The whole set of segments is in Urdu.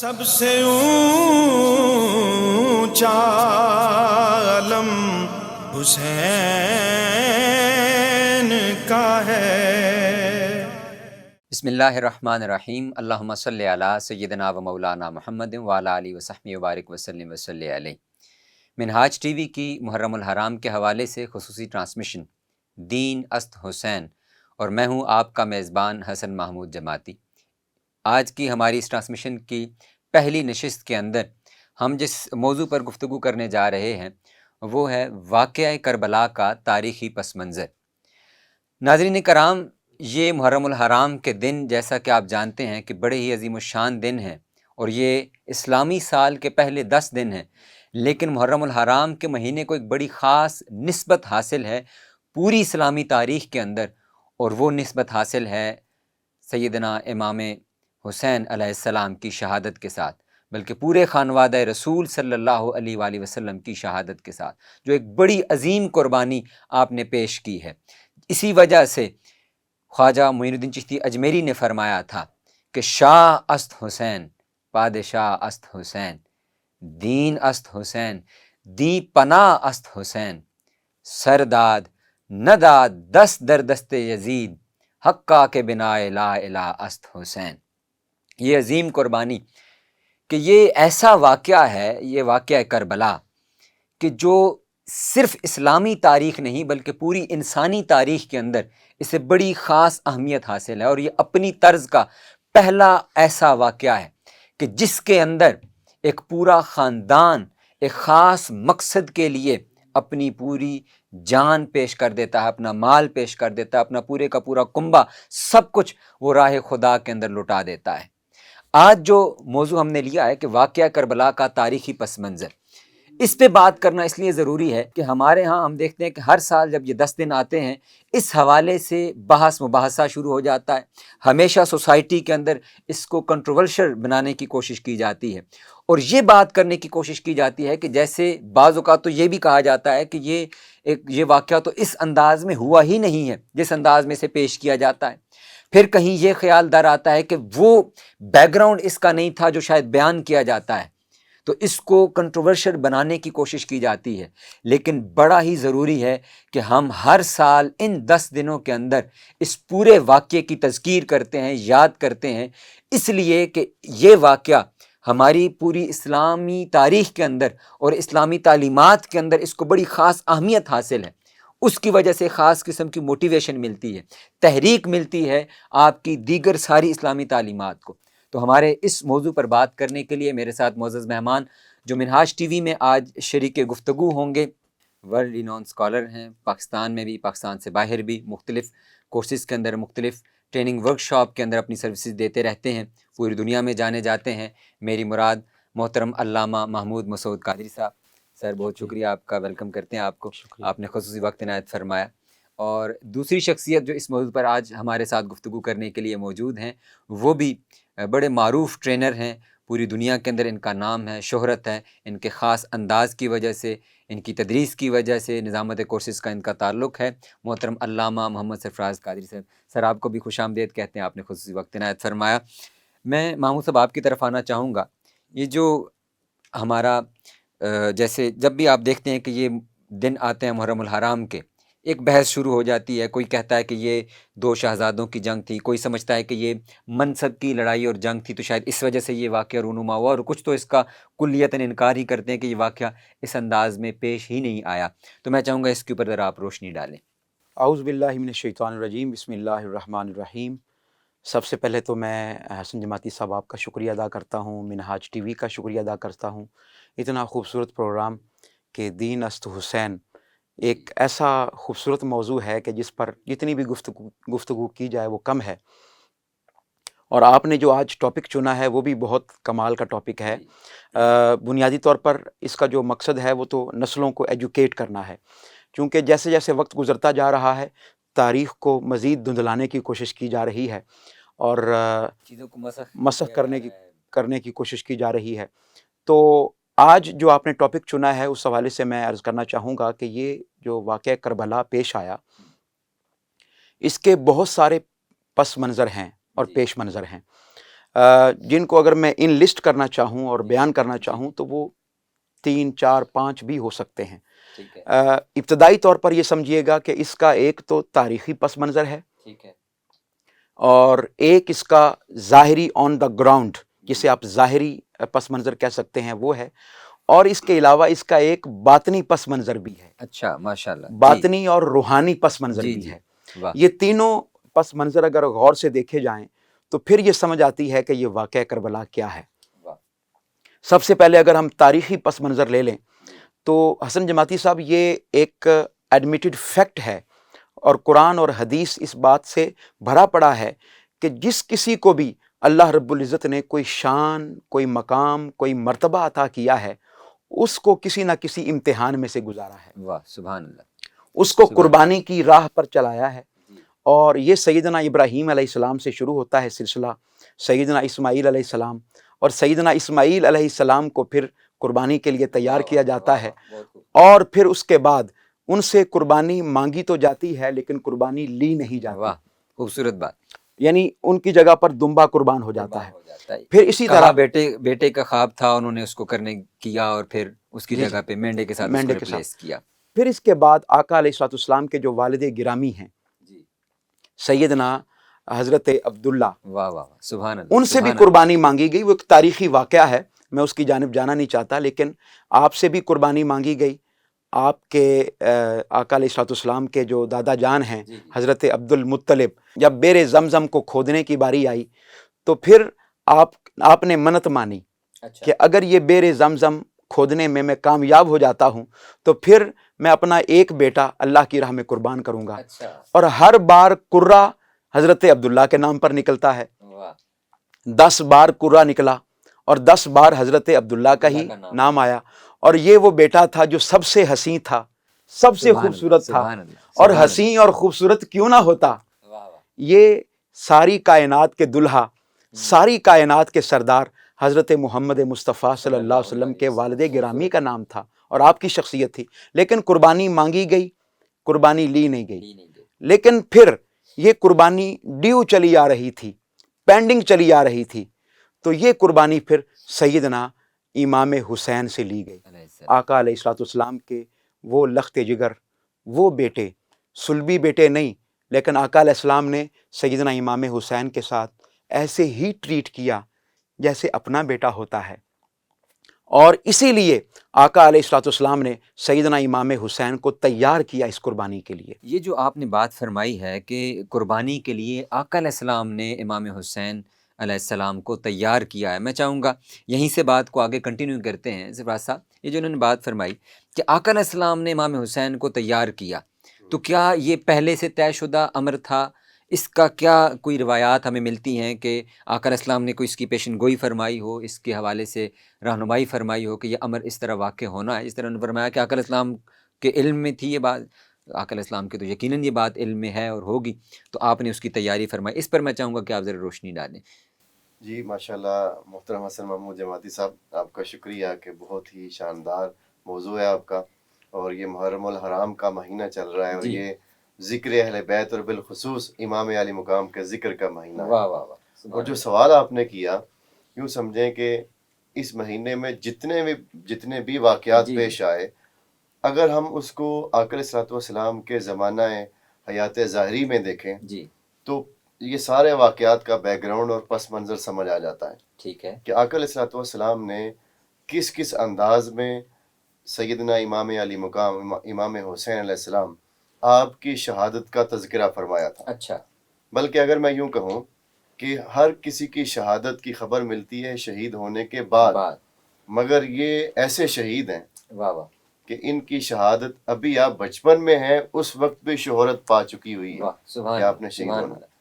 سب سے اونچا علم حسین کا ہے۔ بسم اللہ الرحمن الرحیم، اللہم صلی علی سیدنا و مولانا محمد وعلی آلہ وصحبہ وبارک وسلم وصلی علیہ۔ منہاج ٹی وی کی محرم الحرام کے حوالے سے خصوصی ٹرانسمیشن دین است حسین، اور میں ہوں آپ کا میزبان حسن محمود جماعتی۔ آج کی ہماری اس ٹرانسمیشن کی پہلی نشست کے اندر ہم جس موضوع پر گفتگو کرنے جا رہے ہیں وہ ہے واقعہ کربلا کا تاریخی پس منظر۔ ناظرین کرام، یہ محرم الحرام کے دن جیسا کہ آپ جانتے ہیں کہ بڑے ہی عظیم الشان دن ہیں، اور یہ اسلامی سال کے پہلے 10 دن ہیں، لیکن محرم الحرام کے مہینے کو ایک بڑی خاص نسبت حاصل ہے پوری اسلامی تاریخ کے اندر، اور وہ نسبت حاصل ہے سیدنا امام حسین علیہ السلام کی شہادت کے ساتھ، بلکہ پورے خانوادہ رسول صلی اللہ علیہ وآلہ وسلم کی شہادت کے ساتھ، جو ایک بڑی عظیم قربانی آپ نے پیش کی ہے۔ اسی وجہ سے خواجہ معین الدین چشتی اجمیری نے فرمایا تھا کہ شاہ است حسین، پادشاہ است حسین، دین است حسین، دی پناہ است حسین، سرداد نداد دست در دست یزید، حقا کے بنا لا الہ است حسین۔ یہ عظیم قربانی کہ یہ ایسا واقعہ ہے، یہ واقعہ کربلا، کہ جو صرف اسلامی تاریخ نہیں بلکہ پوری انسانی تاریخ کے اندر اسے بڑی خاص اہمیت حاصل ہے، اور یہ اپنی طرز کا پہلا ایسا واقعہ ہے کہ جس کے اندر ایک پورا خاندان ایک خاص مقصد کے لیے اپنی پوری جان پیش کر دیتا ہے، اپنا مال پیش کر دیتا ہے، اپنا پورے کا پورا کنبہ سب کچھ وہ راہ خدا کے اندر لٹا دیتا ہے۔ آج جو موضوع ہم نے لیا ہے کہ واقعہ کربلا کا تاریخی پس منظر، اس پہ بات کرنا اس لیے ضروری ہے کہ ہمارے ہاں ہم دیکھتے ہیں کہ ہر سال جب یہ 10 دن آتے ہیں اس حوالے سے بحث مباحثہ شروع ہو جاتا ہے، ہمیشہ سوسائٹی کے اندر اس کو کنٹروورشل بنانے کی کوشش کی جاتی ہے، اور یہ بات کرنے کی کوشش کی جاتی ہے کہ جیسے بعض اوقات تو یہ بھی کہا جاتا ہے کہ یہ واقعہ تو اس انداز میں ہوا ہی نہیں ہے جس انداز میں سے پیش کیا جاتا ہے۔ پھر کہیں یہ خیال در آتا ہے کہ وہ بیک گراؤنڈ اس کا نہیں تھا جو شاید بیان کیا جاتا ہے، تو اس کو کنٹروورشل بنانے کی کوشش کی جاتی ہے۔ لیکن بڑا ہی ضروری ہے کہ ہم ہر سال ان 10 دنوں کے اندر اس پورے واقعے کی تذکیر کرتے ہیں، یاد کرتے ہیں، اس لیے کہ یہ واقعہ ہماری پوری اسلامی تاریخ کے اندر اور اسلامی تعلیمات کے اندر اس کو بڑی خاص اہمیت حاصل ہے۔ اس کی وجہ سے خاص قسم کی موٹیویشن ملتی ہے، تحریک ملتی ہے آپ کی دیگر ساری اسلامی تعلیمات کو۔ تو ہمارے اس موضوع پر بات کرنے کے لیے میرے ساتھ معزز مہمان جو منہاج ٹی وی میں آج شریک گفتگو ہوں گے، ورلڈ رینون اسکالر ہیں، پاکستان میں بھی، پاکستان سے باہر بھی، مختلف کورسز کے اندر، مختلف ٹریننگ ورکشاپ کے اندر اپنی سروسز دیتے رہتے ہیں، پوری دنیا میں جانے جاتے ہیں۔ میری مراد محترم علامہ محمود مسعود قادری صاحب۔ سر بہت شکریہ آپ کا، ویلکم کرتے ہیں آپ کو، آپ نے خصوصی وقت عنایت فرمایا۔ اور دوسری شخصیت جو اس موضوع پر آج ہمارے ساتھ گفتگو کرنے کے لیے موجود ہیں وہ بھی بڑے معروف ٹرینر ہیں، پوری دنیا کے اندر ان کا نام ہے، شہرت ہے، ان کے خاص انداز کی وجہ سے، ان کی تدریس کی وجہ سے، نظامت کورسز کا ان کا تعلق ہے، محترم علامہ محمد سرفراز قادری صاحب۔ سر آپ کو بھی خوش آمدید کہتے ہیں، آپ نے خصوصی وقت عنایت فرمایا۔ میں محمود صاحب آپ کی طرف آنا چاہوں گا۔ یہ جو ہمارا جیسے جب بھی آپ دیکھتے ہیں کہ یہ دن آتے ہیں محرم الحرام کے، ایک بحث شروع ہو جاتی ہے، کوئی کہتا ہے کہ یہ 2 شہزادوں کی جنگ تھی، کوئی سمجھتا ہے کہ یہ منصب کی لڑائی اور جنگ تھی، تو شاید اس وجہ سے یہ واقعہ رونما ہوا، اور کچھ تو اس کا کلیتاً انکار ہی کرتے ہیں کہ یہ واقعہ اس انداز میں پیش ہی نہیں آیا۔ تو میں چاہوں گا اس کے اوپر ذرا آپ روشنی ڈالیں۔ اعوذ باللہ من الشیطان الرجیم، بسم اللہ الرحمن الرحیم۔ سب سے پہلے تو میں حسن جماعتی صاحب آپ کا شکریہ ادا کرتا ہوں، منہاج ٹی وی کا شکریہ ادا کرتا ہوں، اتنا خوبصورت پروگرام کہ دین است حسین ایک ایسا خوبصورت موضوع ہے کہ جس پر جتنی بھی گفتگو کی جائے وہ کم ہے، اور آپ نے جو آج ٹاپک چنا ہے وہ بھی بہت کمال کا ٹاپک ہے۔ بنیادی طور پر اس کا جو مقصد ہے وہ تو نسلوں کو ایجوکیٹ کرنا ہے، کیونکہ جیسے جیسے وقت گزرتا جا رہا ہے تاریخ کو مزید دھندلانے کی کوشش کی جا رہی ہے، اور چیزوں کو مسخ کرنے کی کوشش کی جا رہی ہے۔ تو آج جو آپ نے ٹاپک چنا ہے اس حوالے سے میں عرض کرنا چاہوں گا کہ یہ جو واقعہ کربلا پیش آیا، اس کے بہت سارے پس منظر ہیں اور پیش منظر ہیں۔ جن کو اگر میں ان لسٹ کرنا چاہوں اور بیان کرنا چاہوں تو وہ 3 4 5 بھی ہو سکتے ہیں۔ ٹھیک ہے، ابتدائی طور پر یہ سمجھیے گا کہ اس کا ایک تو تاریخی پس منظر ہے، ٹھیک ہے، اور ایک اس کا ظاہری آن دا گراؤنڈ جسے آپ ظاہری پس منظر کہہ سکتے ہیں وہ ہے، اور اس کے علاوہ اس کا ایک باطنی پس منظر بھی ہے، اچھا ماشاءاللہ، باطنی اور روحانی پس منظر جی بھی جی، ہے۔ واہ، یہ تینوں پس منظر اگر غور سے دیکھے جائیں تو پھر یہ سمجھ آتی ہے کہ یہ واقعہ کربلا کیا ہے۔ واہ، سب سے پہلے اگر ہم تاریخی پس منظر لے لیں تو حسن جماعتی صاحب یہ ایک ایڈمیٹڈ فیکٹ ہے، اور قرآن اور حدیث اس بات سے بھرا پڑا ہے کہ جس کسی کو بھی اللہ رب العزت نے کوئی شان، کوئی مقام، کوئی مرتبہ عطا کیا ہے، اس کو کسی نہ کسی امتحان میں سے گزارا ہے، واہ، سبحان اللہ، اس کو سبحان قربانی کی راہ پر چلایا ہے۔ جی، اور یہ سیدنا ابراہیم علیہ السلام سے شروع ہوتا ہے سلسلہ، سیدنا اسماعیل علیہ السلام، اور سیدنا اسماعیل علیہ السلام کو پھر قربانی کے لیے تیار واہ، کیا واہ، جاتا واہ، ہے، واہ، بہت خوب، اور پھر اس کے بعد ان سے قربانی مانگی تو جاتی ہے لیکن قربانی لی نہیں جاتی، واہ، خوبصورت بات، یعنی ان کی جگہ پر دمبا قربان ہو جاتا قربان ہے۔ ہو جاتا ہے، پھر اسی کہا طرح بیٹے کا خواب تھا، انہوں نے اس کو کرنے کیا اور پھر اس کی جی جگہ پہ مینڈے کے ساتھ اس کو مینڈے کے ساتھ، ریپلیس کیا، پھر اس کے بعد آقا علیہ الصلوۃ والسلام کے جو والد گرامی ہیں جی، سیدنا حضرت عبداللہ، واہ، واہ، واہ، سبحان اللہ، ان سے بھی سبحان اللہ، قربانی مانگی گئی۔ وہ ایک تاریخی واقعہ ہے، میں اس کی جانب جانا نہیں چاہتا، لیکن آپ سے بھی قربانی مانگی گئی۔ آپ کے آقا علیہ الصلوۃ والسلام کے جو دادا جان ہیں جی جی، حضرت عبد المطلب، جب بیر زمزم کو کھودنے کی باری آئی تو پھر آپ نے منت مانی اچھا، کہ اگر یہ بیر زمزم کھودنے میں کامیاب ہو جاتا ہوں تو پھر میں اپنا ایک بیٹا اللہ کی راہ میں قربان کروں گا، اچھا، اور ہر بار قرہ حضرت عبداللہ کے نام پر نکلتا ہے، واہ، 10 بار قرہ نکلا اور 10 بار حضرت عبداللہ کا ہی نام آیا، اور یہ وہ بیٹا تھا جو سب سے حسین تھا، سب سے سبحان اللہ، خوبصورت تھا، سبحان اللہ، اور سبحان حسین اور خوبصورت کیوں نہ ہوتا، اللہ، واہ، واہ، یہ ساری کائنات کے دلہا، ساری کائنات کے سردار حضرت محمد مصطفیٰ صلی اللہ علیہ وسلم کے والد گرامی کا نام تھا اور آپ کی شخصیت تھی، لیکن قربانی مانگی گئی، قربانی لی نہیں گئی۔ لی نہیں گئی، لیکن پھر یہ قربانی ڈیو چلی آ رہی تھی، پینڈنگ چلی آ رہی تھی، تو یہ قربانی پھر سیدنا امام حسین سے لی گئی، علیہ السلام، آقا علیہ الصلوۃ والسلام کے وہ لخت جگر، وہ بیٹے، صلبی بیٹے نہیں، لیکن آقا علیہ السلام نے سیدنا امام حسین کے ساتھ ایسے ہی ٹریٹ کیا جیسے اپنا بیٹا ہوتا ہے، اور اسی لیے آقا علیہ الصلوۃ والسلام نے سیدنا امام حسین کو تیار کیا اس قربانی کے لیے۔ یہ جو آپ نے بات فرمائی ہے کہ قربانی کے لیے آقا علیہ السلام نے امام حسین علیہ السلام کو تیار کیا ہے، میں چاہوں گا یہیں سے بات کو آگے کنٹینیو کرتے ہیں۔ سرفراز صاحب، یہ جو انہوں نے بات فرمائی کہ آقا علیہ السلام نے امام حسین کو تیار کیا، تو کیا یہ پہلے سے طے شدہ امر تھا؟ اس کا کیا کوئی روایات ہمیں ملتی ہیں کہ آقا علیہ السلام نے کوئی اس کی پیشن گوئی فرمائی ہو، اس کے حوالے سے رہنمائی فرمائی ہو کہ یہ امر اس طرح واقع ہونا ہے؟ اس طرح انہوں نے فرمایا کہ آقا علیہ السلام کے علم میں تھی یہ بات، آقا علیہ السلام کے تو یقیناً یہ بات علم میں ہے اور ہوگی، تو آپ نے اس کی تیاری فرمائی۔ اس پر میں چاہوں گا کہ آپ ذرا روشنی ڈالیں۔ جی ماشاءاللہ محترم حسن محمود جماعتی صاحب، آپ کا شکریہ کہ بہت ہی شاندار موضوع ہے آپ کا، اور یہ محرم الحرام کا مہینہ چل رہا ہے، اور جی، یہ ذکر اہل بیت اور بالخصوص امام علی مقام کے ذکر کا مہینہ ہے۔ واہ واہ واہ، اور سبحان جو اللہ، سوال آپ نے کیا، یوں سمجھیں کہ اس مہینے میں جتنے بھی واقعات جی پیش آئے، اگر ہم اس کو آقا علیہ الصلوۃ والسلام کے زمانہ حیات ظاہری میں دیکھیں جی، تو یہ سارے واقعات کا بیک گراؤنڈ اور پس منظر سمجھ آ جاتا ہے ٹھیک ہے، کہ آقا علیہ الصلوۃ والسلام نے کس انداز میں سیدنا امام علی مقام امام حسین علیہ السلام آپ کی شہادت کا تذکرہ فرمایا تھا۔ اچھا، بلکہ اگر میں یوں کہوں کہ ہر کسی کی شہادت کی خبر ملتی ہے شہید ہونے کے بعد، مگر یہ ایسے شہید ہیں واہ واہ، کہ ان کی شہادت ابھی آپ بچپن میں ہیں اس وقت بھی شہرت پا چکی ہوئی ہے واہ، سبحان کہ آپ نے اللہ، شہید سبحان ہونا۔ اللہ۔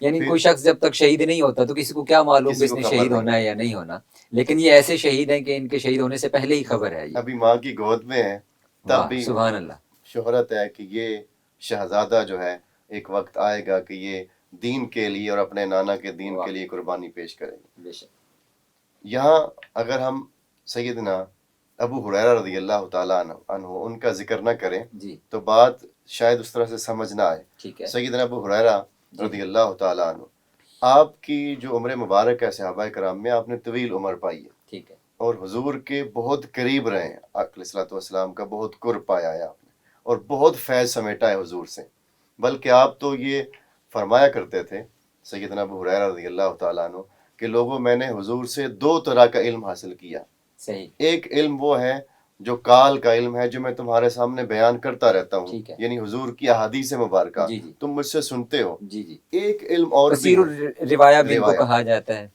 یعنی پھر کوئی شخص جب تک شہید نہیں ہوتا تو کسی کو کیا معلوم کہ کسی اس کو نے خبر شہید نہیں، ہونا ہے یا نہیں ہونا، لیکن یہ ایسے شہید ہیں کہ ان کے شہید ہونے سے پہلے ہی خبر ہے یہ۔ ابھی ماں کی گود میں ہیں تب واہ، بھی سبحان اللہ، شہرت ہے کہ یہ شہزادہ جو ہے ایک وقت آئے گا کہ یہ دین کے لیے اور اپنے نانا کے دین کے لیے قربانی پیش کریں گے۔ بے شک، یہاں اگر ہم سیدنا ابو ہریرہ رضی اللہ تعالیٰ عنہ ان کا ذکر نہ کریں جی، تو بات شاید اس طرح سے سمجھ نہ آئے۔ ٹھیک ہے، سیدنا ابو ہریرہ رضی اللہ تعالیٰ عنہ آپ کی جو عمر مبارک ہے صحابہ کرام میں، آپ نے طویل عمر پائی ہے ٹھیک ہے، اور حضور کے بہت قریب رہے ہیں، آقا علیہ الصلوۃ والسلام کا بہت قرب پایا ہے آپ نے، اور بہت فیض سمیٹا ہے حضور سے. بلکہ آپ تو یہ فرمایا کرتے تھے سیدنا ابو ہریرہ رضی اللہ تعالیٰ عنہ کہ لوگوں، میں نے حضور سے 2 طرح کا علم حاصل کیا. صحیح، ایک علم وہ ہے جو کال کا علم ہے، جو میں تمہارے سامنے بیان کرتا رہتا ہوں، ٹھیک ہے، یعنی حضور کی احادیث مبارکہ جی جی تم مجھ سے سنتے ہو. جی جی، ایک علم اور بھی کثیر ہے، الروایہ بھی ان کو روایت. کہا جاتا ہے.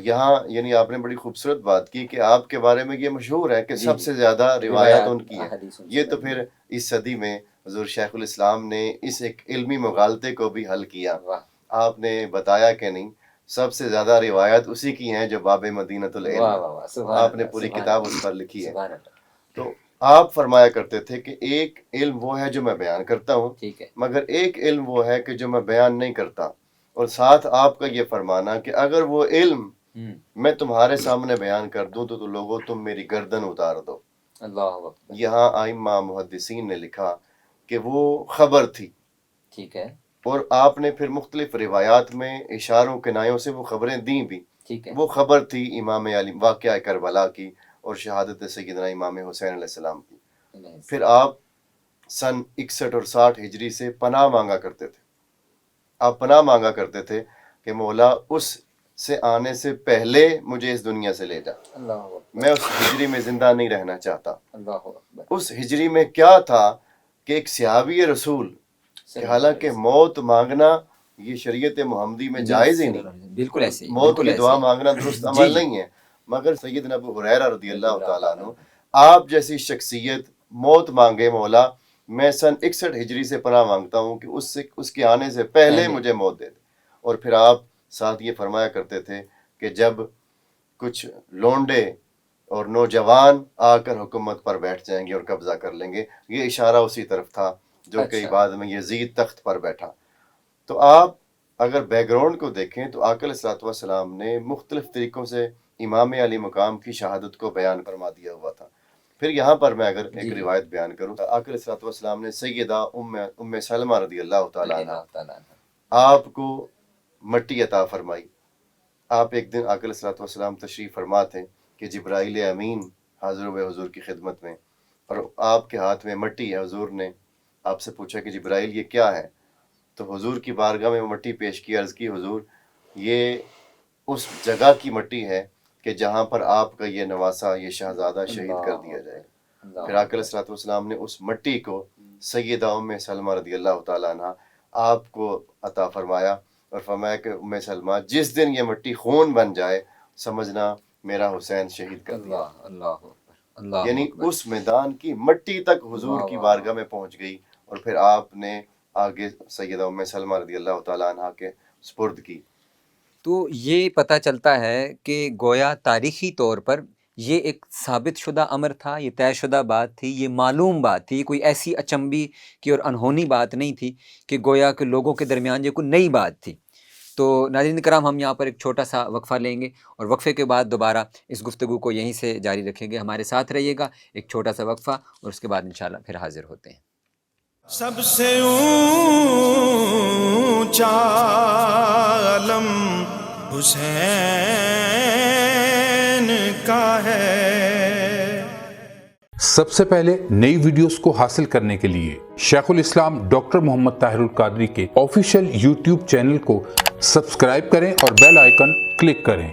یہاں یعنی آپ نے بڑی خوبصورت بات کی کہ آپ کے بارے میں یہ مشہور ہے کہ جی سب جی، سے زیادہ روایات ان کی ہیں. احادیث ان سے یہ تو بنی پھر ہے. اس صدی میں حضور شیخ الاسلام نے اس ایک علمی مغالطے کو بھی حل کیا. واہ آپ نے بتایا کہ نہیں، سب سے زیادہ روایات اسی کی ہیں جو باب مدینۃ واہ العلم، واہ واہ، سبحان آپ نے اللہ، پوری سبحان کتاب اللہ، اس پر لکھی ہے. سبحان اللہ. تو آپ فرمایا کرتے تھے کہ ایک علم وہ ہے جو میں بیان کرتا ہوں، ٹھیک ہے، مگر ایک علم وہ ہے کہ جو میں بیان نہیں کرتا. اور ساتھ آپ کا یہ فرمانا کہ اگر وہ علم میں تمہارے سامنے بیان کر دوں تو لوگوں تم میری گردن اتار دو. اللہ اکبر. یہاں ائمہ محدثین نے لکھا کہ وہ خبر تھی، ٹھیک ہے، اور آپ نے پھر مختلف روایات میں اشاروں کنایوں سے وہ خبریں دیں بھی. ٹھیک ہے، وہ خبر تھی امام علی، واقعہ کربلا کی اور شہادت سیدنا امام حسین علیہ السلام کی. پھر آپ سن 61 اور 60 ہجری سے پناہ مانگا کرتے تھے. آپ پناہ مانگا کرتے تھے کہ مولا اس سے آنے سے پہلے مجھے اس دنیا سے لے جا، اللہ اکبر، میں اس ہجری میں زندہ نہیں رہنا چاہتا. اللہ اکبر. اس ہجری میں کیا تھا کہ ایک صحابی رسول کہ حالانکہ موت مانگنا یہ شریعت محمدی میں جائز ہی نہیں، بالکل ایسے ہی، موت بالکل کی ایسے دعا ہی. مانگنا درست جی عمل جی، نہیں ہے. مگر سیدنا ابو ہریرہ رضی اللہ تعالیٰ عنہ آپ جیسی شخصیت موت مانگے، مولا میں سن 61 ہجری سے پناہ مانگتا ہوں کہ اس کے آنے سے پہلے مجھے موت دے دے. اور پھر آپ ساتھ یہ فرمایا کرتے تھے کہ جب کچھ لونڈے اور نوجوان آ کر حکومت پر بیٹھ جائیں گے اور قبضہ کر لیں گے، یہ اشارہ اسی طرف تھا جو کہ بعد میں یزید تخت پر بیٹھا. تو آپ اگر بیک گراؤنڈ کو دیکھیں تو آقا علیہ الصلوۃ والسلام نے مختلف طریقوں سے امام علی مقام کی شہادت کو بیان فرما دیا ہوا تھا. پھر یہاں پر میں اگر ایک روایت بیان کروں تو آقا علیہ الصلوۃ والسلام نے سیدہ ام سلمہ رضی اللہ تعالیٰ عنہ آپ کو مٹی عطا فرمائی. آپ ایک دن آقا علیہ الصلوۃ والسلام تشریف فرما تھے کہ جبرائیل امین حاضر ہوئے حضور کی خدمت میں، اور آپ کے ہاتھ میں مٹی ہے. حضور نے آپ سے پوچھا کہ جبرائیل یہ کیا ہے؟ تو حضور کی بارگاہ میں وہ مٹی پیش کی، عرض کی حضور یہ اس جگہ کی مٹی ہے کہ جہاں پر آپ کا یہ نواسا، یہ شہزادہ شہید کر دیا جائے گا. پھر آقا علیہ الصلوۃ والسلام نے اس مٹی کو سیدہ ام سلمہ رضی اللہ تعالیٰ عنہ آپ کو عطا فرمایا اور فرمایا کہ ام سلمہ جس دن یہ مٹی خون بن جائے سمجھنا میرا حسین شہید کر دیا. اللہ یعنی اس میدان کی مٹی تک حضور کی بارگاہ میں پہنچ گئی، اور پھر آپ نے آگے سیدہ ام سلمہ رضی اللہ تعالیٰ عنہ کے سپرد کی. تو یہ پتہ چلتا ہے کہ گویا تاریخی طور پر یہ ایک ثابت شدہ امر تھا، یہ طے شدہ بات تھی، یہ معلوم بات تھی، کوئی ایسی اچنبی کی اور انہونی بات نہیں تھی کہ گویا کہ لوگوں کے درمیان یہ کوئی نئی بات تھی. تو ناظرین کرام، ہم یہاں پر ایک چھوٹا سا وقفہ لیں گے اور وقفے کے بعد دوبارہ اس گفتگو کو یہیں سے جاری رکھیں گے. ہمارے ساتھ رہیے گا، ایک چھوٹا سا وقفہ اور اس کے بعد انشاءاللہ پھر حاضر ہوتے ہیں. سب سے اونچا علم حسین کا ہے. سب سے پہلے نئی ویڈیوز کو حاصل کرنے کے لیے شیخ الاسلام ڈاکٹر محمد طاہر القادری کے آفیشیل یوٹیوب چینل کو سبسکرائب کریں اور بیل آئیکن کلک کریں.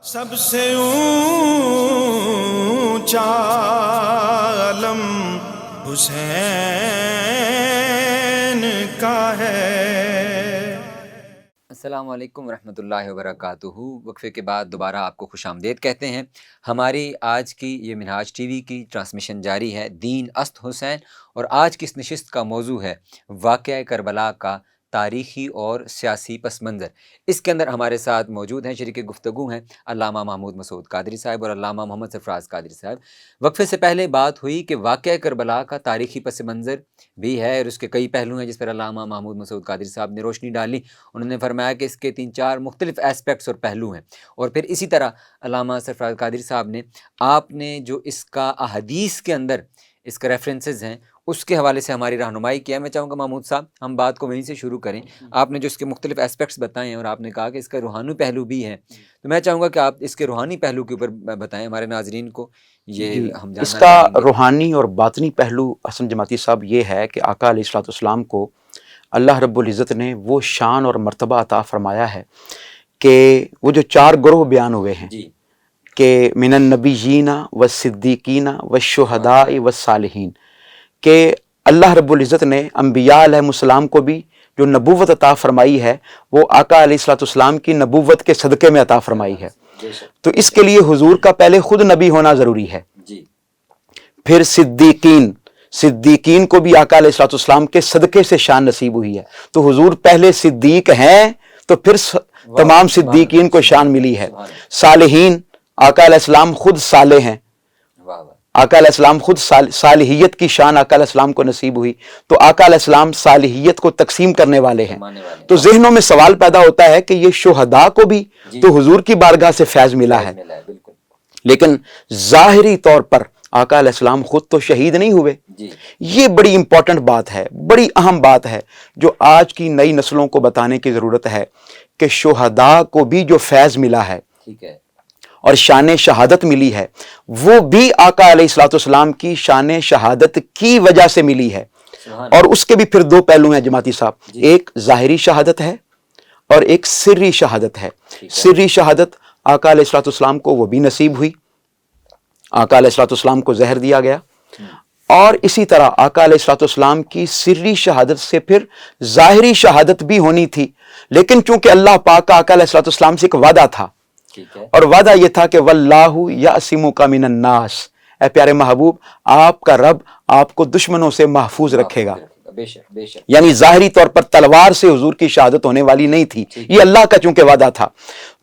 سب سے اونچا علم حسین کا ہے. السلام علیکم ورحمۃ اللہ وبرکاتہ. وقفے کے بعد دوبارہ آپ کو خوش آمدید کہتے ہیں. ہماری آج کی یہ منہاج ٹی وی کی ٹرانسمیشن جاری ہے، دین است حسین، اور آج کی اس نشست کا موضوع ہے واقعہ کربلا کا تاریخی اور سیاسی پس منظر. اس کے اندر ہمارے ساتھ موجود ہیں، شریک گفتگو ہیں علامہ محمود مسعود قادری صاحب اور علامہ محمد سرفراز قادری صاحب. وقفے سے پہلے بات ہوئی کہ واقعہ کربلا کا تاریخی پس منظر بھی ہے اور اس کے کئی پہلو ہیں جس پر علامہ محمود مسعود قادری صاحب نے روشنی ڈالی. انہوں نے فرمایا کہ اس کے 3-4 مختلف ایسپیکٹس اور پہلو ہیں، اور پھر اسی طرح علامہ سرفراز قادری صاحب نے آپ نے جو اس کا احادیث کے اندر اس کا ریفرنسز ہیں اس کے حوالے سے ہماری رہنمائی کیا ہے۔ میں چاہوں گا محمود صاحب ہم بات کو وہیں سے شروع کریں۔ آپ نے جو اس کے مختلف اسپیکٹس بتائے ہیں اور آپ نے کہا کہ اس کا روحانی پہلو بھی ہے، تو میں چاہوں گا کہ آپ اس کے روحانی پہلو کے اوپر بتائیں ہمارے ناظرین کو، یہ ہم جاننا اس کا چاہیں گے۔ روحانی اور باطنی پہلو حسن جماعتی صاحب یہ ہے کہ آقا علیہ الصلوۃ والسلام کو اللہ رب العزت نے وہ شان اور مرتبہ عطا فرمایا ہے کہ وہ جو 4 گروہ بیان ہوئے ہیں جی کہ من النبیین والصدیقین والشہداء والصالحین، کہ اللہ رب العزت نے انبیاء علیہ السلام کو بھی جو نبوت عطا فرمائی ہے وہ آقا علیہ الصلوۃ والسلام کی نبوت کے صدقے میں عطا فرمائی ہے۔ بے شک، تو اس کے لیے حضور کا پہلے خود نبی ہونا ضروری ہے، جی پھر صدیقین کو بھی آقا علیہ الصلوۃ والسلام کے صدقے سے شان نصیب ہوئی ہے، تو حضور پہلے صدیق ہیں تو پھر تمام صدیقین کو شان ملی ہے۔ صالحین، آقا علیہ السلام خود صالح ہیں، واہ واہ، آقا علیہ السلام خود صالحیت کی شان آقا علیہ السلام کو نصیب ہوئی، تو آقا علیہ السلام صالحیت کو تقسیم کرنے والے ہیں۔ ماننے والے تو ذہنوں میں سوال پیدا ہوتا ہے کہ یہ شہداء کو بھی تو حضور کی بارگاہ سے فیض ملا ہے، ملا ہے، بالکل لیکن ظاہری طور پر آقا علیہ السلام خود تو شہید نہیں ہوئے۔ جی یہ بڑی امپورٹنٹ بات ہے، بڑی اہم بات ہے جو آج کی نئی نسلوں کو بتانے کی ضرورت ہے کہ شہداء کو بھی جو فیض ملا ہے ٹھیک ہے، اور شان شہادت ملی ہے وہ بھی آقا علیہ الصلوۃ والسلام کی شان شہادت کی وجہ سے ملی ہے۔ سبحان اور اس کے بھی پھر 2 پہلو ہیں جماعتی صاحب، ایک ظاہری شہادت ہے اور ایک سری شہادت ہے۔ سری شہادت آقا علیہ الصلوۃ والسلام کو وہ بھی نصیب ہوئی، آقا علیہ الصلوۃ والسلام کو زہر دیا گیا، اور اسی طرح آقا علیہ الصلوۃ والسلام کی سری شہادت سے پھر ظاہری شہادت بھی ہونی تھی، لیکن چونکہ اللہ پاک کا آقا علیہ الصلوۃ والسلام سے ایک وعدہ تھا، ٹھیک ہے، اور وعدہ یہ تھا کہ واللہ یعصمک من الناس، اے پیارے محبوب آپ کا رب آپ کو دشمنوں سے محفوظ رکھے گا۔ بے شک بے شک، یعنی ظاہری طور پر تلوار سے حضور کی شہادت ہونے والی نہیں تھی، یہ اللہ کا چونکہ وعدہ تھا،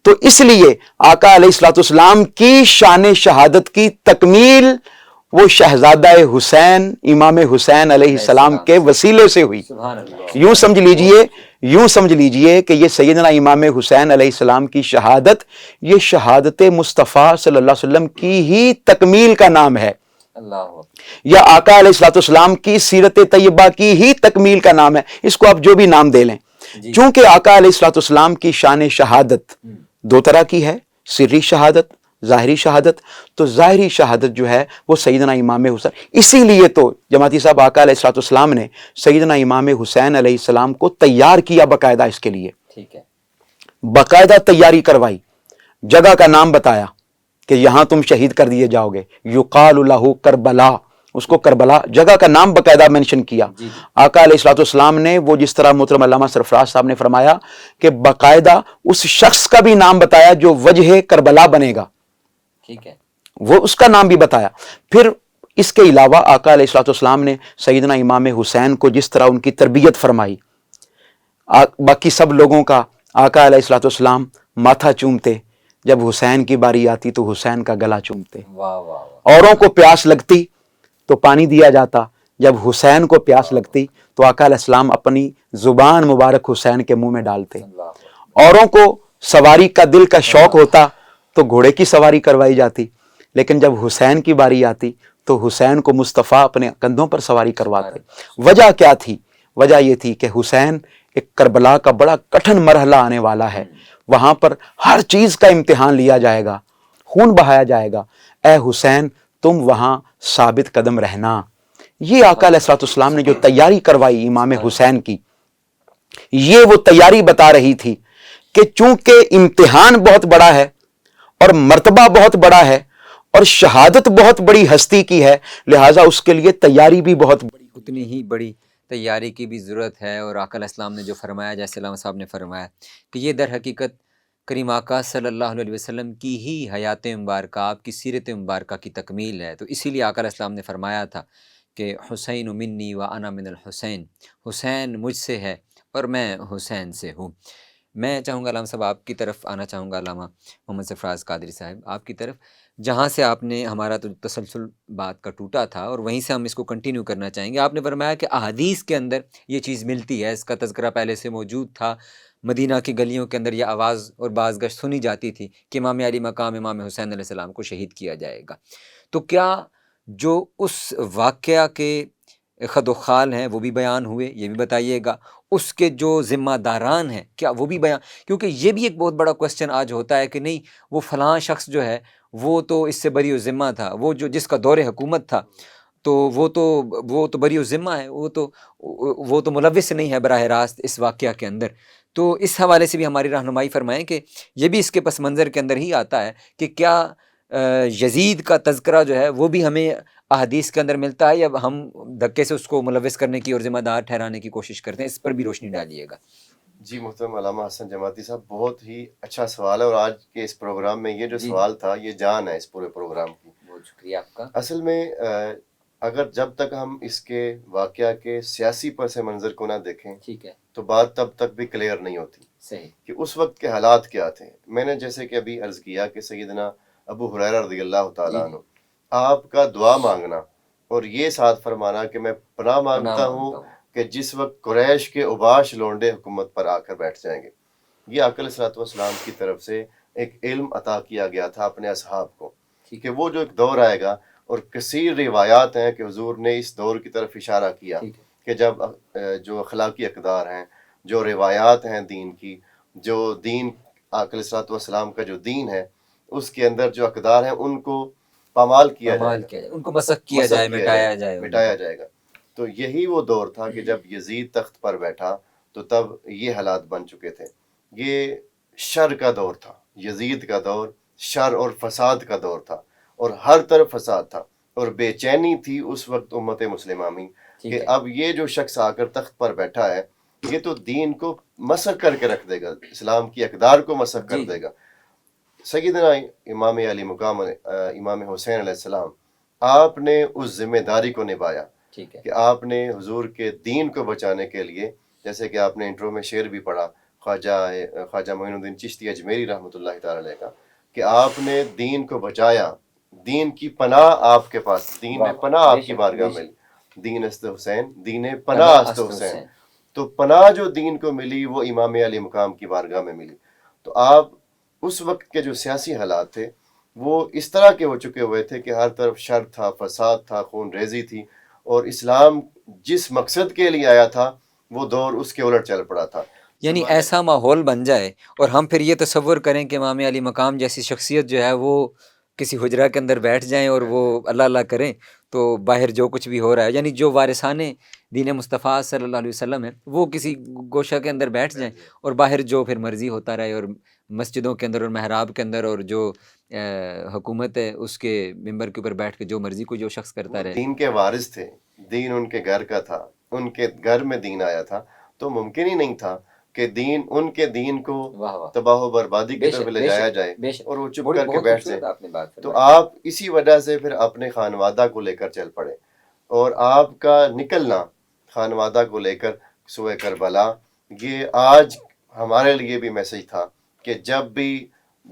تو اس لیے آقا علیہ الصلوۃ والسلام کی شان شہادت کی تکمیل وہ شہزادہ حسین امام حسین علیہ السلام کے وسیلے سے ہوئی۔ سبحان اللہ، یوں سمجھ لیجئے کہ یہ سیدنا امام حسین علیہ السلام کی شہادت یہ شہادت مصطفیٰ صلی اللہ علیہ وسلم کی ہی تکمیل کا نام ہے، اللہ یا آقا علیہ الصلوۃ والسلام کی سیرت طیبہ کی ہی تکمیل کا نام ہے، اس کو آپ جو بھی نام دے لیں، چونکہ آقا علیہ الصلوۃ والسلام کی شان شہادت 2 طرح کی ہے، سری شہادت، ظاہری شہادت۔ تو ظاہری شہادت جو ہے وہ سیدنا امام حسین، اسی لیے تو جماعتی صاحب آقا علیہ الصلوۃ والسلام نے سیدنا امام حسین علیہ السلام کو تیار کیا باقاعدہ، اس کے لیے ٹھیک ہے، باقاعدہ تیاری کروائی، جگہ کا نام بتایا کہ یہاں تم شہید کر دیے جاؤ گے، یقال لہ کربلا، اس کو کربلا جگہ کا نام باقاعدہ مینشن کیا۔ آقا علیہ الصلوۃ والسلام نے وہ جس طرح محترم علامہ سرفراز صاحب نے فرمایا کہ باقاعدہ اس شخص کا بھی نام بتایا جو وجہ کربلا بنے گا، ٹھیک ہے، وہ اس کا نام بھی بتایا۔ پھر اس کے علاوہ آقا علیہ الصلوۃ والسلام نے سیدنا امام حسین کو جس طرح ان کی تربیت فرمائی، باقی سب لوگوں کا آقا علیہ الصلوۃ والسلام ماتھا چومتے، جب حسین کی باری آتی تو حسین کا گلا چومتے، واہ واہ واہ، اوروں کو پیاس لگتی تو پانی دیا جاتا، جب حسین کو پیاس لگتی تو آقا علیہ السلام اپنی زبان مبارک حسین کے منہ میں ڈالتے، اوروں کو سواری کا دل کا شوق ہوتا تو گھوڑے کی سواری کروائی جاتی، لیکن جب حسین کی باری آتی تو حسین کو مصطفیٰ اپنے کندھوں پر سواری کرواتے۔ وجہ کیا تھی؟ وجہ یہ تھی کہ حسین ایک کربلا کا بڑا کٹھن مرحلہ آنے والا ہے، وہاں پر ہر چیز کا امتحان لیا جائے گا، خون بہایا جائے گا، اے حسین تم وہاں ثابت قدم رہنا۔ یہ آقا علیہ الصلوۃ والسلام نے جو تیاری کروائی امام حسین کی، یہ وہ تیاری بتا رہی تھی کہ چونکہ امتحان بہت بڑا ہے اور مرتبہ بہت بڑا ہے اور شہادت بہت بڑی ہستی کی ہے، لہٰذا اس کے لیے تیاری بھی بہت بڑی، اتنی ہی بڑی تیاری کی بھی ضرورت ہے۔ اور آقا علیہ السلام نے جو فرمایا، جیسے علامہ صاحب نے فرمایا کہ یہ در حقیقت کریم آقا صلی اللہ علیہ وسلم کی ہی حیات مبارکہ، آپ کی سیرت مبارکہ کی تکمیل ہے۔ تو اسی لیے آقا علیہ السلام نے فرمایا تھا کہ حسین منی و انا من الحسین، حسین مجھ سے ہے اور میں حسین سے ہوں۔ میں چاہوں گا علامہ صاحب آپ کی طرف آنا چاہوں گا، علامہ محمد سرفراز قادری صاحب آپ کی طرف، جہاں سے آپ نے ہمارا تو تسلسل بات کا ٹوٹا تھا اور وہیں سے ہم اس کو کنٹینیو کرنا چاہیں گے۔ آپ نے فرمایا کہ احادیث کے اندر یہ چیز ملتی ہے، اس کا تذکرہ پہلے سے موجود تھا، مدینہ کی گلیوں کے اندر یہ آواز اور بعض گشت سنی جاتی تھی کہ امام علی مقام امام حسین علیہ السلام کو شہید کیا جائے گا۔ تو کیا جو اس واقعہ کے خد و خال ہیں وہ بھی بیان ہوئے، یہ بھی بتائیے گا، اس کے جو ذمہ داران ہیں کیا وہ بھی بیان، کیونکہ یہ بھی ایک بہت بڑا کوسچن آج ہوتا ہے کہ نہیں وہ فلاں شخص جو ہے وہ تو اس سے بری ذمہ تھا، وہ جو جس کا دور حکومت تھا تو وہ تو بری ذمہ ہے، وہ تو ملوث نہیں ہے براہ راست اس واقعہ کے اندر۔ تو اس حوالے سے بھی ہماری رہنمائی فرمائیں کہ یہ بھی اس کے پس منظر کے اندر ہی آتا ہے کہ کیا یزید کا تذکرہ جو ہے وہ بھی ہمیں احادیث کے اندر ملتا ہے، یا ہم دھکے سے اس کو ملوث کرنے کی اور ذمہ دار ٹھہرانے کی کوشش کرتے ہیں؟ اس پر بھی روشنی ڈالیے گا۔ جی محترم علامہ حسن جماعتی صاحب، بہت ہی اچھا سوال ہے، اور آج کے اس پروگرام میں یہ جو سوال تھا یہ جان ہے اس پورے پروگرام کی۔ بہت شکریہ آپ کا۔ اصل میں اگر جب تک ہم اس کے واقعہ کے سیاسی پس منظر کو نہ دیکھیں ٹھیک ہے، تو بات تب تک بھی کلیئر نہیں ہوتی صحیح، کہ اس وقت کے حالات کیا تھے۔ میں نے جیسے کہ ابھی عرض کیا کہ سیدنا ابو ہریرہ رضی اللہ تعالیٰ عنہ آپ کا دعا مانگنا اور یہ ساتھ فرمانا کہ میں پناہ مانگتا ہوں کہ جس وقت قریش کے اوباش لونڈے حکومت پر آ کر بیٹھ جائیں گے، یہ آقا علیہ الصلوۃ والسلام کی طرف سے ایک علم عطا کیا گیا تھا اپنے اصحاب کو کہ وہ جو ایک دور آئے گا، اور کثیر روایات ہیں کہ حضور نے اس دور کی طرف اشارہ کیا کہ جب جو اخلاقی اقدار ہیں، جو روایات ہیں دین کی، جو دین آقا علیہ الصلوۃ والسلام کا جو دین ہے اس کے اندر جو اقدار ہیں ان کو پامال کیا جائے، ان کو مسخ کیا جائے، مٹایا جائے گا۔ تو یہی وہ دور تھا کہ جب یزید تخت پر بیٹھا تو تب یہ حالات بن چکے تھے۔ یہ شر کا دور تھا، یزید کا دور شر اور فساد کا دور تھا، اور ہر طرف فساد تھا، اور بے چینی تھی اس وقت امت مسلمہ میں کہ اب یہ جو شخص آ کر تخت پر بیٹھا ہے یہ تو دین کو مسخ کر کے رکھ دے گا، اسلام کی اقدار کو مسخ کر دے گا۔ سیدنا امام علی مقام امام حسین علیہ السلام، آپ نے اس ذمہ داری کو نبھایا کہ آپ نے حضور کے دین کو بچانے کے لیے، جیسے کہ آپ نے انٹرو میں شعر بھی پڑھا خواجہ معین الدین چشتی اجمیری رحمۃ اللہ تعالی علیہ کا، کہ آپ نے دین کو بچایا، دین کی پناہ آپ کے پاس، دین میں پناہ آپ کی بارگاہ میں ملی، دین است حسین، دین پناہ است حسین۔ تو پناہ جو دین کو ملی وہ امام علی مقام کی بارگاہ میں ملی۔ تو آپ اس وقت کے جو سیاسی حالات تھے وہ اس طرح کے ہو چکے ہوئے تھے کہ ہر طرف شر تھا، فساد تھا، خون ریزی تھی، اور اسلام جس مقصد کے لیے آیا تھا وہ دور اس کے الٹ چل پڑا تھا۔ یعنی ایسا ماحول بن جائے اور ہم پھر یہ تصور کریں کہ امام علی مقام جیسی شخصیت جو ہے وہ کسی حجرہ کے اندر بیٹھ جائیں اور وہ اللہ اللہ کریں، تو باہر جو کچھ بھی ہو رہا ہے، یعنی جو وارثان دین مصطفیٰ صلی اللہ علیہ وسلم ہے وہ کسی گوشہ کے اندر بیٹھ جائیں اور باہر جو پھر مرضی ہوتا رہے، اور مسجدوں کے اندر اور محراب کے اندر اور جو حکومت ہے اس کے ممبر کے اوپر بیٹھ کے جو مرضی کو جو شخص کرتا رہے۔ دین کے وارث تھے، دین ان کے گھر کا تھا، ان کے گھر میں دین آیا تھا، تو ممکن ہی نہیں تھا کہ دین ان کے دین کو تباہ و بربادی کی طرف لے جایا جائے اور وہ چپ کر کے بیٹھ جائیں۔ تو آپ اسی وجہ سے پھر اپنے خانوادہ کو لے کر چل پڑے، اور آپ کا نکلنا خانوادہ کو لے کر سوئے کربلا، یہ آج ہمارے لیے بھی میسج تھا کہ جب بھی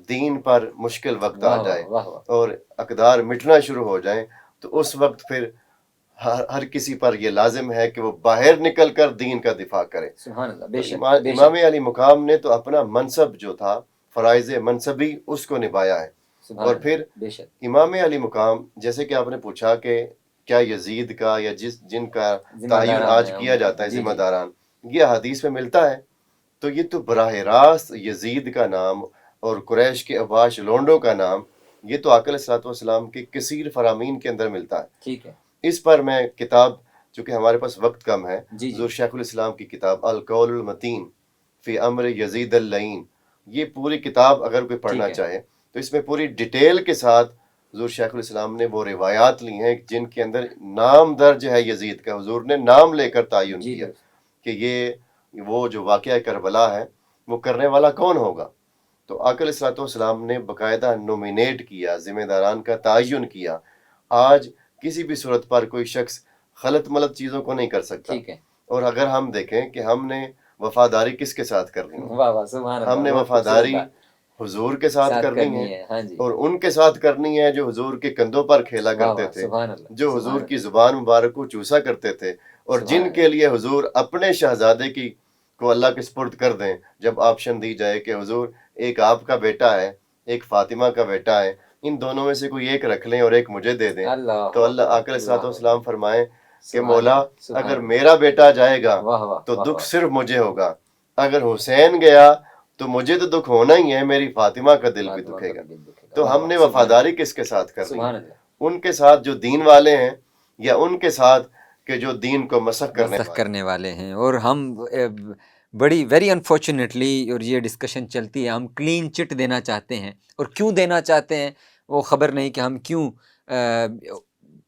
دین پر مشکل وقت آ جائے اور اقدار مٹنا شروع ہو جائیں تو اس وقت پھر ہر کسی پر یہ لازم ہے کہ وہ باہر نکل کر دین کا دفاع کرے۔ سبحان اللہ، بے شک۔ امام علی مقام نے تو اپنا منصب جو تھا، فرائض منصبی، اس کو نبھایا ہے۔ اور پھر امام علی مقام، جیسے کہ آپ نے پوچھا کہ کیا یزید کا یا جن کا تعین آج کیا جاتا ہے ذمہ داران، یہ حدیث میں ملتا ہے، تو یہ تو براہ راست یزید کا نام اور قریش کے اوباش لونڈوں کا نام، یہ تو آقا علیہ الصلوۃ والسلام کے کثیر فرامین کے اندر ملتا ہے۔ ٹھیک ہے، اس پر میں کتاب، چونکہ ہمارے پاس وقت کم ہے، حضور شیخ الاسلام کی کتاب القول المتین فی امر یزید اللعین، یہ پوری کتاب اگر کوئی پڑھنا چاہے تو اس میں پوری ڈیٹیل کے ساتھ حضور شیخ الاسلام نے وہ روایات لی ہیں جن کے اندر نام درج ہے یزید کا، حضور نے نام لے کر تعین کیا کہ یہ وہ جو واقعہ کربلا ہے وہ کرنے والا کون ہوگا۔ تو آقا علیہ الصلوۃ والسلام نے باقاعدہ نومینیٹ کیا، ذمہ داران کا تعین کیا۔ آج کسی بھی صورت پر کوئی شخص غلط ملط چیزوں کو نہیں کر سکتا۔ اور اگر ہم دیکھیں کہ ہم نے وفاداری کس کے ساتھ کرنی ہے، ہم نے وفاداری حضور کے ساتھ کرنی ہے، اور ان کے ساتھ کرنی ہے جو حضور کے کندھوں پر کھیلا کرتے تھے، جو حضور کی زبان مبارک کو چوسا کرتے تھے، اور جن کے لیے حضور اپنے شہزادے کی کو اللہ کے سپرد کر دیں جب آپشن دی جائے کہ حضور ایک آپ کا بیٹا ہے، ایک فاطمہ کا بیٹا ہے، ان دونوں میں سے کوئی ایک رکھ لیں اور ایک مجھے دے دیں، تو اللہ آقا علیہ الصلوۃ والسلام فرمائیں کہ مولا اگر میرا بیٹا جائے گا واہ واہ تو دکھ صرف مجھے ہوگا، اگر حسین گیا تو مجھے تو دکھ ہونا ہی ہے، میری فاطمہ کا دل بھی دکھے گا۔ تو ہم نے وفاداری کس کے ساتھ کرنی ہے؟ ان کے ساتھ جو دین والے ہیں، یا ان کے ساتھ کہ جو دین کو مسخ کرنے والے ہیں؟ اور ہم بڑی ویری انفارچونیٹلی، اور یہ ڈسکشن چلتی ہے، ہم کلین چٹ دینا چاہتے ہیں، اور کیوں دینا چاہتے ہیں وہ خبر نہیں کہ ہم کیوں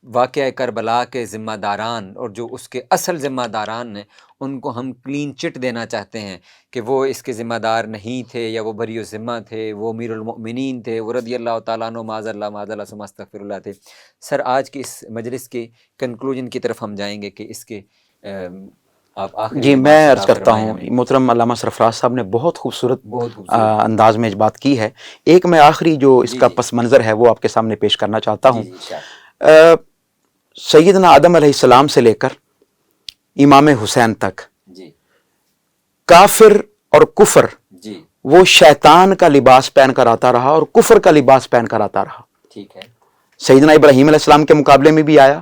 واقعہ کربلا کے ذمہ داران اور جو اس کے اصل ذمہ داران ہیں ان کو ہم کلین چٹ دینا چاہتے ہیں کہ وہ اس کے ذمہ دار نہیں تھے، یا وہ بری و ذمہ تھے، وہ امیر المؤمنین تھے، وہ رضی اللہ تعالیٰ عنہ، معاذ اللہ ثم استغفر اللہ تھے۔ سر، آج کی اس مجلس کے کنکلوژن کی طرف ہم جائیں گے کہ اس کے آپ آخری جی، کلمات میں عرض صلاح کرتا فرمائیں ہوں، ہمیں۔ محترم علامہ سرفراز صاحب نے بہت خوبصورت بہت خوبصورت۔ انداز میں بات کی ہے۔ ایک میں آخری جو اس جی کا جی پس منظر ہے وہ آپ کے سامنے پیش کرنا چاہتا ہوں۔ جی انشاءاللہ۔ سیدنا آدم علیہ السلام سے لے کر امام حسین تک جی کافر اور کفر جی وہ شیطان کا لباس پہن کر آتا رہا اور کفر کا لباس پہن کر آتا رہا۔ ٹھیک ہے، سیدنا ابراہیم علیہ السلام کے مقابلے میں بھی آیا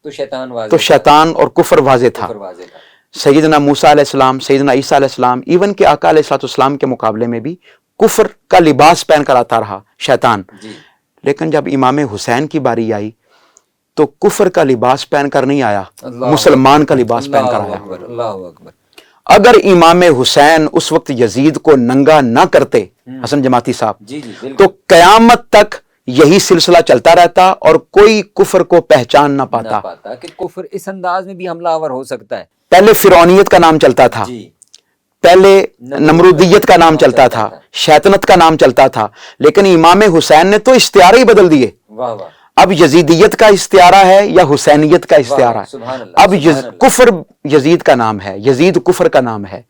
تو شیطان واضح تو شیطان اور کفر واضح تھا۔ کفر واضح تھا۔ سیدنا موسیٰ علیہ السلام، سیدنا عیسیٰ علیہ السلام، ایون کہ آقا علیہ السلام کے مقابلے میں بھی کفر کا لباس پہن کر آتا رہا شیطان۔ جی لیکن جب امام حسین کی باری آئی تو کفر کا لباس پہن کر نہیں آیا، اللہ مسلمان کا لباس پہن کر اللہ آیا۔ اکبر، اللہ اکبر۔ اگر امام حسین اس وقت یزید کو ننگا نہ کرتے، حسن جماعتی صاحب، جی جی تو بالکل قیامت تک یہی سلسلہ چلتا رہتا اور کوئی کفر کو پہچان نہ نہ پاتا۔ پاتا کہ کفر اس انداز میں بھی حملہ آور ہو سکتا ہے۔ پہلے فرعونیت کا نام چلتا تھا، جی پہلے نمرودیت کا نام چلتا تھا، شیطنت کا نام چلتا تھا، لیکن امام حسین نے تو استعارے ہی بدل دیے۔ واہ واہ، اب یزیدیت کا استعارہ ہے یا حسینیت کا استعارہ ہے؟ سبحان اللہ، اب سبحان اللہ۔ کفر یزید کا نام ہے، یزید کفر کا نام ہے،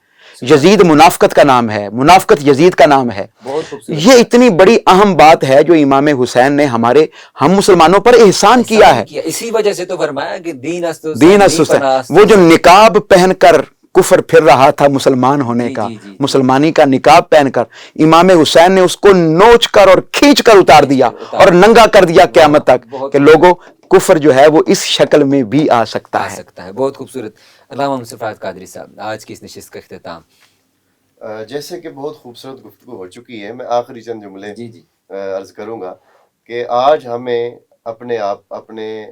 یزید منافقت کا نام ہے، منافقت یزید کا نام ہے۔ بہت خوبصورت۔ یہ اتنی بڑی اہم بات ہے جو امام حسین نے ہم مسلمانوں پر احسان کیا ہے۔ اسی وجہ سے تو فرمایا کہ دین دین است وہ جو نقاب پہن کر کفر پھر رہا تھا مسلمان ہونے کا، جی، جی۔ مسلمانی کا نقاب پہن کر، امام حسین نے اس کو نوچ کر اور کھینچ کر اتار دیا اور ننگا کر دیا قیامت تک کہ لوگوں کفر جو ہے وہ اس شکل میں بھی آ سکتا ہے۔ ہے۔ بہت خوبصورت۔ علامہ مصطفیٰ قادری صاحب، آج کی اس نشست کا اختتام۔ جیسے کہ بہت خوبصورت گفتگو ہو چکی ہے، میں آخری چند جملے جی جی عرض کروں گا کہ آج ہمیں اپنے آپ اپنے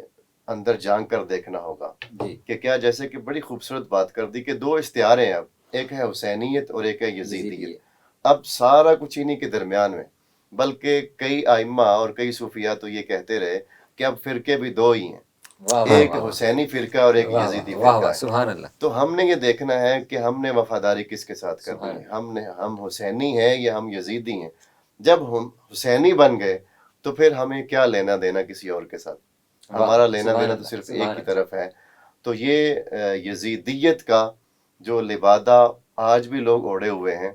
اندر جان کر دیکھنا ہوگا جی کہ کیا، جیسے کہ بڑی خوبصورت بات کر دی کہ دو استعارے ہیں، اب ایک ہے حسینیت اور ایک ہے یزیدیت۔ اب سارا کچھ انہی کے درمیان میں، بلکہ کئی ائمہ اور کئی صوفیہ تو یہ کہتے رہے کہ اب فرقے بھی دو ہی ہیں، ایک حسینی فرقہ اور ایک یزیدی فرقہ ہے۔ سبحان اللہ۔ تو ہم نے یہ دیکھنا ہے کہ ہم نے وفاداری کس کے ساتھ کرنی ہے، ہم حسینی ہیں یا ہم یزیدی ہیں۔ جب ہم حسینی بن گئے تو پھر ہمیں کیا لینا دینا کسی اور کے ساتھ، ہمارا لینا دینا تو صرف ایک کی طرف ہے۔ تو یہ یزیدیت کا جو لبادہ آج بھی لوگ اوڑے ہوئے ہیں،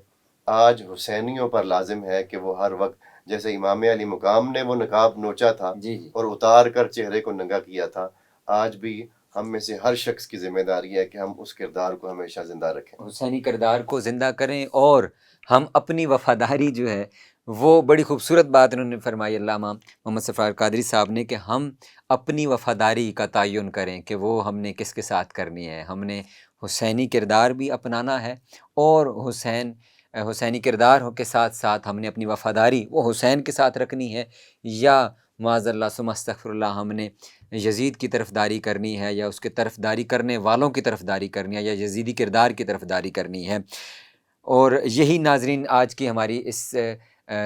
آج حسینیوں پر لازم ہے کہ وہ ہر وقت، جیسے امام علی مقام نے وہ نقاب نوچا تھا جی جی اور اتار کر چہرے کو ننگا کیا تھا، آج بھی ہم میں سے ہر شخص کی ذمہ داری ہے کہ ہم اس کردار کو ہمیشہ زندہ رکھیں۔ حسینی کردار کو زندہ کریں، اور ہم اپنی وفاداری جو ہے وہ، بڑی خوبصورت بات انہوں نے فرمائی علامہ محمد سرفراز قادری صاحب نے، کہ ہم اپنی وفاداری کا تعین کریں کہ وہ ہم نے کس کے ساتھ کرنی ہے۔ ہم نے حسینی کردار بھی اپنانا ہے، اور حسینی کردار کے ساتھ ساتھ ہم نے اپنی وفاداری وہ حسین کے ساتھ رکھنی ہے، یا معاذ اللہ ثم استغفر اللہ ہم نے یزید کی طرف داری کرنی ہے، یا اس کے طرف داری کرنے والوں کی طرف داری کرنی ہے، یا یزیدی کردار کی طرف داری کرنی ہے۔ اور یہی ناظرین آج کی ہماری اس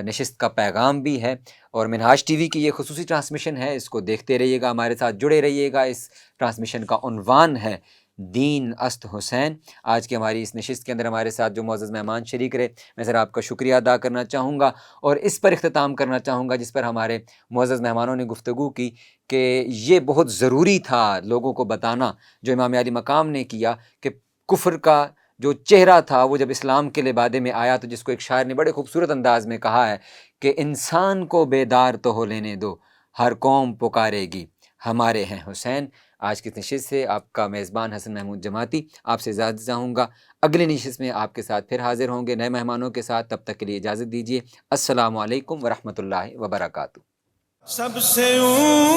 نشست کا پیغام بھی ہے، اور منہاج ٹی وی کی یہ خصوصی ٹرانسمیشن ہے، اس کو دیکھتے رہیے گا، ہمارے ساتھ جڑے رہیے گا۔ اس ٹرانسمیشن کا عنوان ہے دین است حسین۔ آج کی ہماری اس نشست کے اندر ہمارے ساتھ جو معزز مہمان شریک رہے، میں ذرا آپ کا شکریہ ادا کرنا چاہوں گا، اور اس پر اختتام کرنا چاہوں گا جس پر ہمارے معزز مہمانوں نے گفتگو کی، کہ یہ بہت ضروری تھا لوگوں کو بتانا جو امام علی مقام نے کیا، کہ کفر کا جو چہرہ تھا وہ جب اسلام کے لبادے میں آیا، تو جس کو ایک شاعر نے بڑے خوبصورت انداز میں کہا ہے کہ انسان کو بیدار تو ہو لینے دو، ہر قوم پکارے گی ہمارے ہیں حسین۔ آج کی نشست سے آپ کا میزبان حسن محمود جماعتی آپ سے اجازت چاہوں گا، اگلی نشست میں آپ کے ساتھ پھر حاضر ہوں گے نئے مہمانوں کے ساتھ، تب تک کے لیے اجازت دیجیے۔ السلام علیکم ورحمۃ اللہ وبرکاتہ۔ سب سے اونچا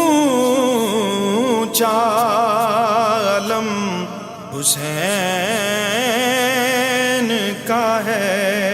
علم حسین کا ہے.